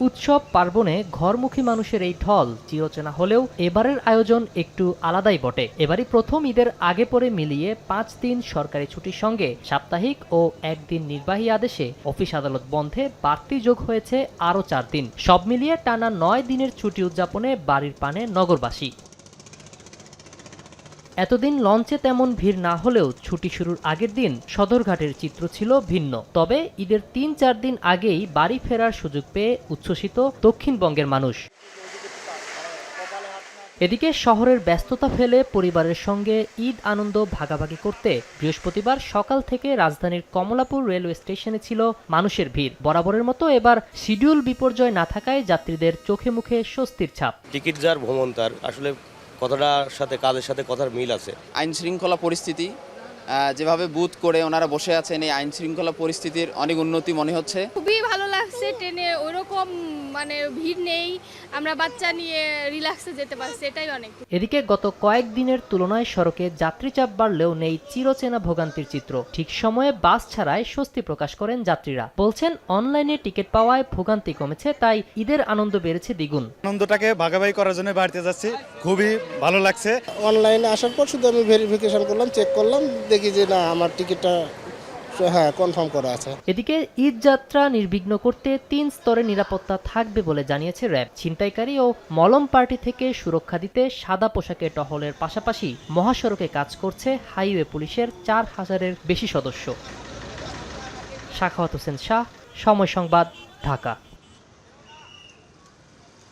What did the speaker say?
উৎসব পার্বণে ঘরমুখী মানুষের এই ঢল চিরচেনা হলেও এবারের আয়োজন একটু আলাদাই বটে। এবারই প্রথম ঈদের আগে পরে মিলিয়ে 5 দিন সরকারি ছুটির সঙ্গে সাপ্তাহিক ও একদিন নির্বাহী আদেশে অফিস আদালত বন্ধে বাড়তি যোগ হয়েছে আরও 4 দিন। সব মিলিয়ে টানা 9 দিনের ছুটি উদযাপনে বাড়ির পানে নগরবাসী। এতদিন লঞ্চে তেমন ভিড় না হলেও ছুটি শুরুর আগের দিন সদরঘাটের চিত্র ছিল ভিন্ন। তবে ঈদের 3-4 দিন আগেই বাড়ি ফেরার সুযোগ পেয়ে উচ্ছ্বসিত দক্ষিণবঙ্গের মানুষ। এদিকে শহরের ব্যস্ততা ফেলে পরিবারের সঙ্গে ঈদ আনন্দ ভাগাভাগি করতে বৃহস্পতিবার সকাল থেকে রাজধানীর কমলাপুর রেলওয়ে স্টেশনে ছিল মানুষের ভিড়। বরাবরের মতো এবার শিডিউল বিপর্যয় না থাকায় যাত্রীদের চোখে মুখে স্বস্তির ছাপ। টিকিট যার ভ্রমণ তার আসলে কথাটার সাথে কাজের সাথে কথার মিল আছে। আইন শৃঙ্খলা পরিস্থিতি যেভাবে বুথ করে ওনারা বসে আছেন, এই আইন শৃঙ্খলা পরিস্থিতির অনেক উন্নতি মনে হচ্ছে। খুবই ভালো লাগছে, ট্রেনে ওইরকম ভিড় নেই, আমরা বাচ্চা নিয়ে রিল্যাক্সে যেতে পারছি, এটাই অনেক। এদিকে গত কয়েকদিনের তুলনায় সড়কে যাত্রী চাপ বাড়লেও নেই চিরচেনা ভোগান্তির চিত্র। ঠিক সময়ে বাস ছাড়ায় স্বস্তি প্রকাশ করেন যাত্রীরা। বলছেন অনলাইনে টিকিট পাওয়ায় ভোগান্তি কমেছে, তাই ঈদের আনন্দ বেড়েছে দ্বিগুণ। আনন্দটাকে ভাগাভাগি করার জন্য বাড়িতে যাচ্ছি, খুবই ভালো লাগছে। অনলাইনে আসার পর শুধু আমি ভেরিফিকেশন করলাম, চেক করলাম, দেখি যে না আমার টিকিটটা কনফার্ম করা আছে। এদিকে ঈদ যাত্রা নির্বিঘ্ন করতে 3 স্তরে নিরাপত্তা থাকবে বলে জানিয়েছে র্যাব। ছিনতাইকারী ও মলম পার্টি থেকে সুরক্ষা দিতে সাদা পোশাকে টহলের পাশাপাশি মহাসড়কে কাজ করছে হাইওয়ে পুলিশের 4000-এর বেশি সদস্য। সাখাওয়াত হোসেন শাহ, সময় সংবাদ, ঢাকা।